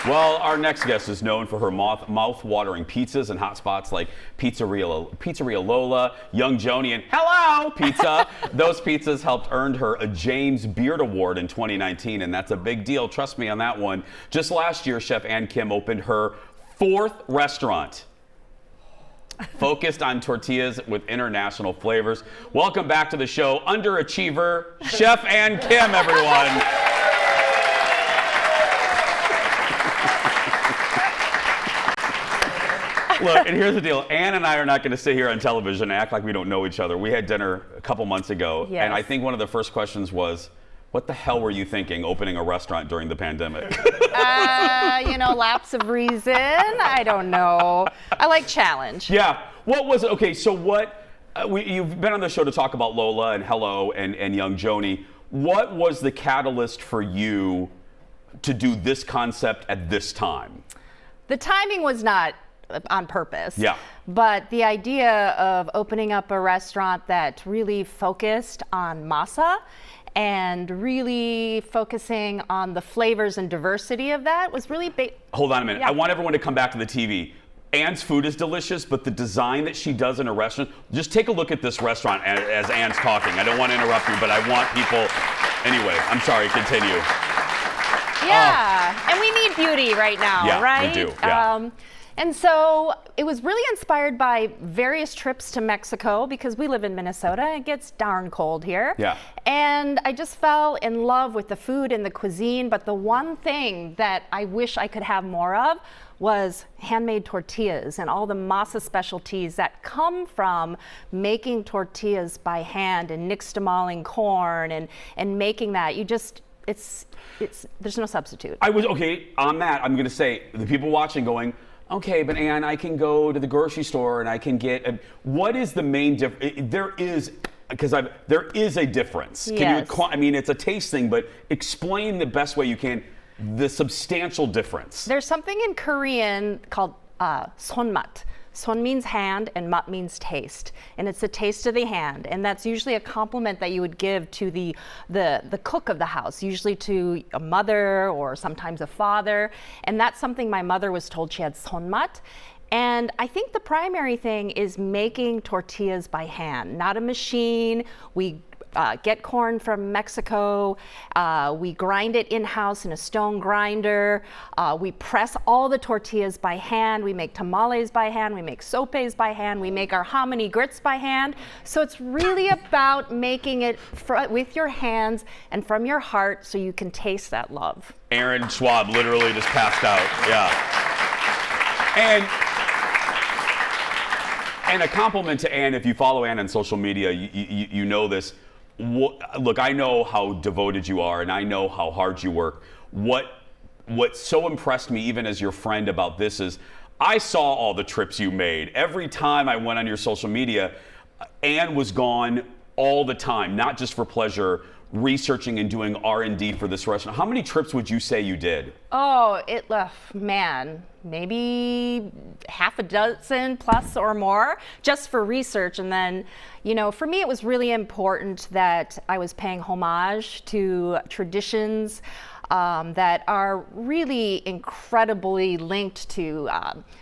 Well, our next guest is known for her mouth-watering pizzas and hot spots like Pizzeria Lola, Young Joni, and Hello Pizza. Those pizzas helped earn her a James Beard Award in 2019, and that's a big deal. Trust me on that one. Just last year, Chef Ann Kim opened her 4th restaurant focused on tortillas with international flavors. Welcome back to the show, underachiever, Chef Ann Kim, everyone. Look, and here's the deal. Ann and I are not going to sit here on television and act like we don't know each other. We had dinner a couple months ago, yes. And I think one of the first questions was, what the hell were you thinking opening a restaurant during the pandemic? Lapse of reason. I don't know. I like challenge. Yeah. What was it? Okay, so you've been on the show to talk about Lola and Hello and Young Joni. What was the catalyst for you to do this concept at this time? The timing was not on purpose. Yeah. But the idea of opening up a restaurant that really focused on masa and really focusing on the flavors and diversity of that was really big. Hold on a minute. Yeah. I want everyone to come back to the TV. Ann's food is delicious, but the design that she does in a restaurant, just take a look at this restaurant as Ann's talking. I don't want to interrupt you, but I want people, anyway, I'm sorry, continue. Yeah, and we need beauty right now, yeah, right? We do, yeah. And so it was really inspired by various trips to Mexico because we live in Minnesota. It gets darn cold here. Yeah. And I just fell in love with the food and the cuisine. But the one thing that I wish I could have more of was handmade tortillas and all the masa specialties that come from making tortillas by hand and nixtamaling corn and making that. There's no substitute. On that, I'm going to say, the people watching going, okay, but Ann, I can go to the grocery store and I can get, what is the main difference? There is a difference. Yes. It's a taste thing, but explain the best way you can the substantial difference. There's something in Korean called sonmat. Son means hand and mat means taste. And it's the taste of the hand. And that's usually a compliment that you would give to the cook of the house, usually to a mother or sometimes a father. And that's something my mother was told she had sonmat. And I think the primary thing is making tortillas by hand, not a machine. We get corn from Mexico. We grind it in-house in a stone grinder. We press all the tortillas by hand. We make tamales by hand. We make sopes by hand. We make our hominy grits by hand. So it's really about making it with your hands and from your heart so you can taste that love. Aaron Schwab literally just passed out. Yeah. And a compliment to Ann. If you follow Ann on social media, you know this. Look, I know how devoted you are, and I know how hard you work. What so impressed me, even as your friend, about this is I saw all the trips you made. Every time I went on your social media, Ann was gone all the time, not just for pleasure, researching and doing R&D for this restaurant. How many trips would you say you did? Oh, maybe half a dozen plus or more just for research. And then, for me, it was really important that I was paying homage to traditions that are really incredibly linked to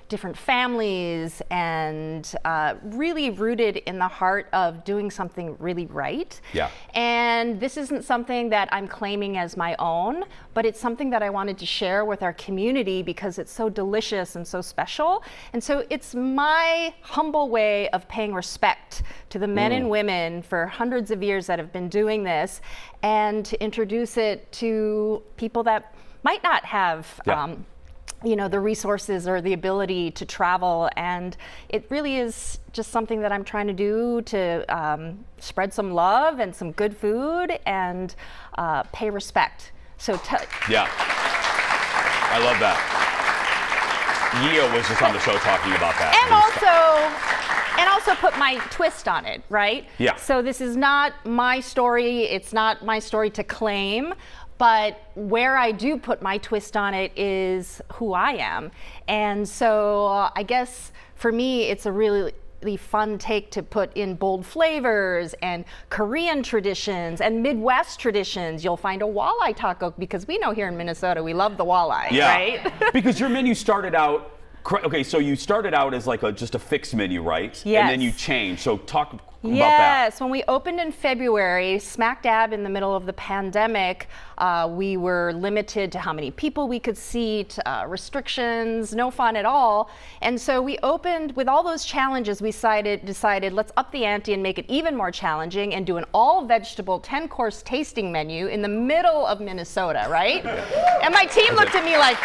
different families and really rooted in the heart of doing something really right. Yeah. And this isn't something that I'm claiming as my own, but it's something that I wanted to share with our community because it's so delicious and so special. And so it's my humble way of paying respect to the men and women for hundreds of years that have been doing this, and to introduce it to people that might not have the resources or the ability to travel. And it really is just something that I'm trying to do to spread some love and some good food and pay respect. Yeah, I love that. Yeo was just on the show talking about that. And also put my twist on it, right? Yeah. So this is not my story. It's not my story to claim. But where I do put my twist on it is who I am. And so I guess for me, it's a really really fun take to put in bold flavors and Korean traditions and Midwest traditions. You'll find a walleye taco because we know here in Minnesota we love the walleye, right? Because your menu started out. Okay, so you started out as like just a fixed menu, right? Yes. And then you changed. So talk about that. Yes, when we opened in February, smack dab in the middle of the pandemic, we were limited to how many people we could seat, restrictions, no fun at all. And so we opened with all those challenges. We decided let's up the ante and make it even more challenging and do an all-vegetable 10-course tasting menu in the middle of Minnesota, right? And my team looked at me like,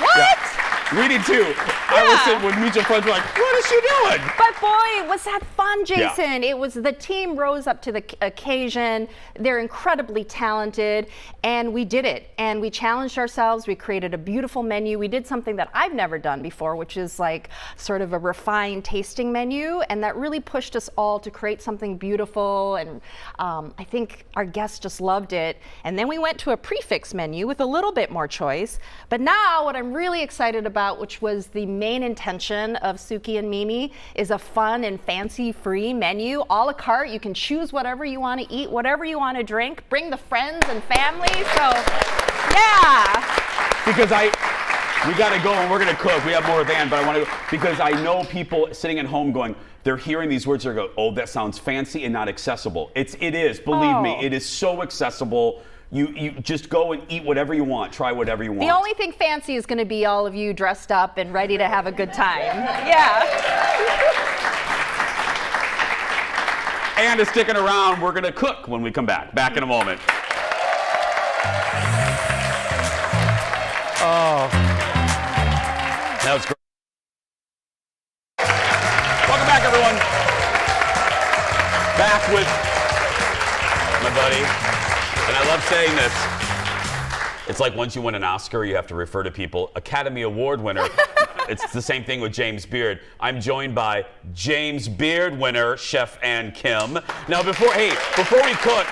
what? Yeah. We did too. I was sitting with mutual friends like, what is she doing? But boy, was that fun, Jason. Yeah. It was, the team rose up to the occasion. They're incredibly talented, and we did it. And we challenged ourselves. We created a beautiful menu. We did something that I've never done before, which is like sort of a refined tasting menu. And that really pushed us all to create something beautiful. And I think our guests just loved it. And then we went to a prefix menu with a little bit more choice. But now what I'm really excited about, which was the main intention of Sooki and Mimi, is a fun and fancy-free menu, a la carte. You can choose whatever you want to eat, whatever you want to drink. Bring the friends and family. So, yeah. Because we got to go and we're going to cook. We have more than, but I want to go because I know people sitting at home going, they're hearing these words. They go, oh, that sounds fancy and not accessible. It is. Believe me, it is so accessible. You just go and eat whatever you want. Try whatever you want. The only thing fancy is going to be all of you dressed up and ready to have a good time. Yeah. And sticking around, we're going to cook when we come back. Back in a moment. Oh. That was great. Welcome back, everyone. Back with my buddy. And I love saying this. It's like once you win an Oscar, you have to refer to people. Academy Award winner. It's the same thing with James Beard. I'm joined by James Beard winner, Chef Ann Kim. Now, before we cook,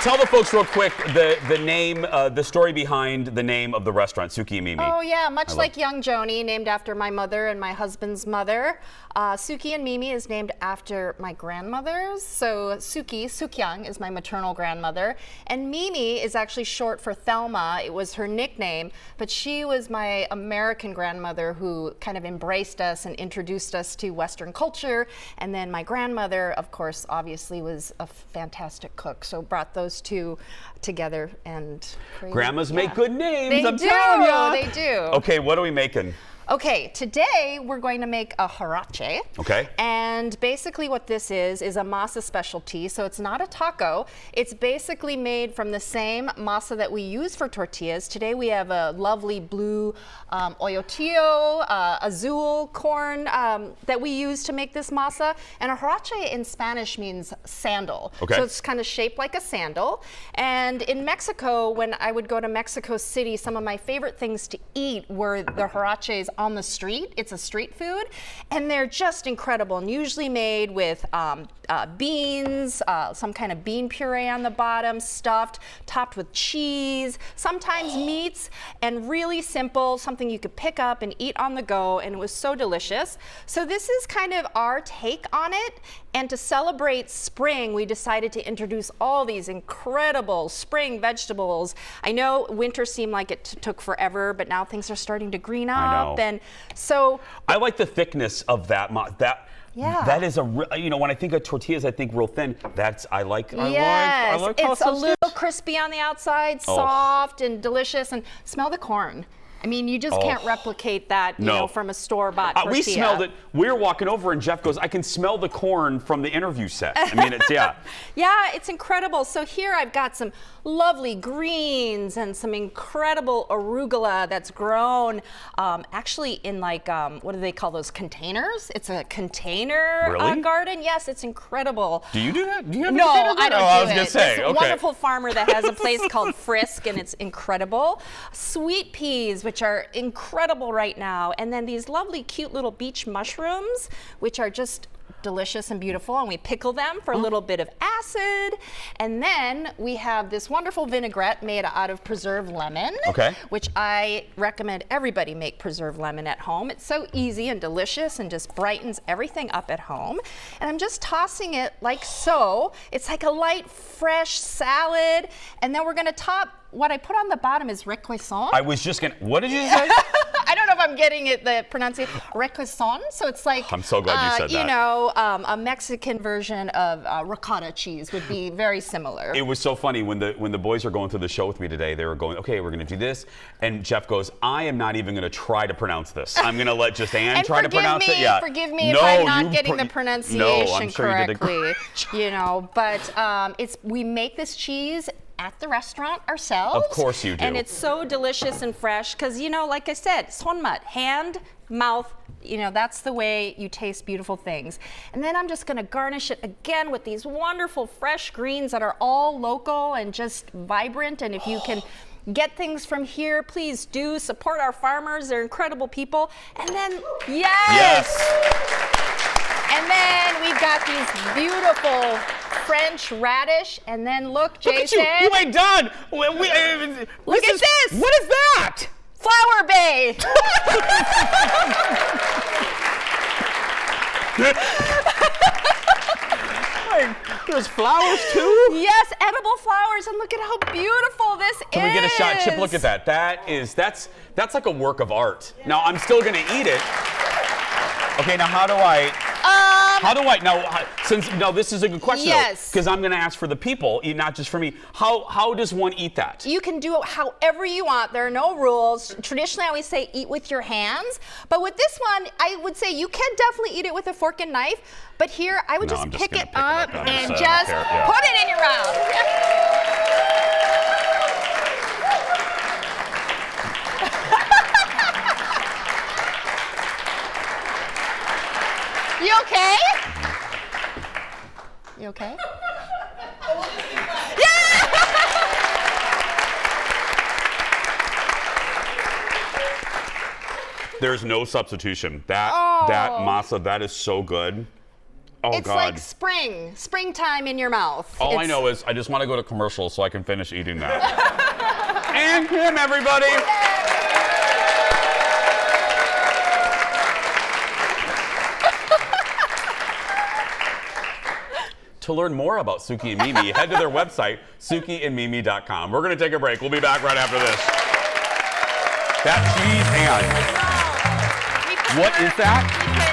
tell the folks real quick the name, the story behind the name of the restaurant, Sooki Mimi. Oh yeah, much like Young Joni, named after my mother and my husband's mother. Sooki and Mimi is named after my grandmothers. So Sookyang is my maternal grandmother, and Mimi is actually short for Thelma. It was her nickname, but she was my American grandmother who kind of embraced us and introduced us to Western culture. And then my grandmother, of course, obviously was a fantastic cook, so brought those two together and created, Grandmas make good names, I'm do. telling ya. They do. Okay, what are we making? Okay, today we're going to make a harache. Okay. And basically what this is a masa specialty. So it's not a taco. It's basically made from the same masa that we use for tortillas. Today we have a lovely blue oyotillo, azul corn that we use to make this masa. And a harache in Spanish means sandal. Okay. So it's kind of shaped like a sandal. And in Mexico, when I would go to Mexico City, some of my favorite things to eat were the haraches on the street. It's a street food, and they're just incredible, and usually made with beans, some kind of bean puree on the bottom, stuffed, topped with cheese, sometimes meats, and really simple, something you could pick up and eat on the go, and it was so delicious. So this is kind of our take on it, and to celebrate spring, we decided to introduce all these incredible spring vegetables. I know winter seemed like it took forever, but now things are starting to green up. I know. And so I like the thickness of that. Yeah. That is when I think of tortillas, I think real thin. I like yes, how it's a little crispy on the outside, Oh. soft and delicious, and smell the corn. I mean, you just can't replicate that, you know, from a store-bought tortilla. We smelled it. We were walking over, and Jeff goes, "I can smell the corn from the interview set." I mean, it's yeah. Yeah, it's incredible. So here I've got some lovely greens and some incredible arugula that's grown actually in like, what do they call those, containers? It's a container garden. Yes, it's incredible. Do you do that? Do you have No, a container I garden? don't do I was it. gonna say, This wonderful farmer that has a place called Frisk, and it's incredible. Sweet peas, which are incredible right now, and then these lovely, cute little beach mushrooms, which are just delicious and beautiful, and we pickle them for a little bit of acid. And then we have this wonderful vinaigrette made out of preserved lemon, which I recommend everybody make preserved lemon at home. It's so easy and delicious and just brightens everything up at home. And I'm just tossing it like so. It's like a light, fresh salad. And then we're gonna top, what I put on the bottom is requesón. I was just gonna, what did you say? I don't know if I'm getting it, the pronunciation, requesón. So it's like, I'm so glad you said that. You know, a Mexican version of ricotta cheese would be very similar. It was so funny when the boys were going through the show with me today. They were going, okay, we're gonna do this, and Jeff goes, I am not even gonna try to pronounce this. I'm gonna let just Ann try to pronounce it. Yeah. Forgive me if I'm not getting the pronunciation I'm sure correctly. You know, but we make this cheese at the restaurant ourselves. Of course you do. And it's so delicious and fresh because, you know, like I said, sonmat, hand, mouth, you know, that's the way you taste beautiful things. And then I'm just gonna garnish it again with these wonderful fresh greens that are all local and just vibrant. And if you can get things from here, please do support our farmers. They're incredible people. And then, yes. And then we've got these beautiful French radish, and then look, Jason. Look at you ain't done. Look at this. What is that? Flower Bay. There's flowers too? Yes, edible flowers, and look at how beautiful this is. Can we get a shot? Chip, look at that. That's like a work of art. Now, I'm still gonna eat it. Okay, now how do I now this is a good question, yes, because I'm going to ask for the people, not just for me. How does one eat that? You can do it however you want. There are no rules. Traditionally, I always say eat with your hands, but with this one, I would say you can definitely eat it with a fork and knife, but here, I would just pick it up and just put it in your mouth. You okay? You okay? Yeah! There's no substitution. That masa, that is so good. Oh, it's like springtime in your mouth. All I know is I just want to go to commercial so I can finish eating that. And him, everybody. To learn more about Sooki and Mimi, head to their website, SookiandMimi.com. We're going to take a break. We'll be back right after this. That cheese and what is that?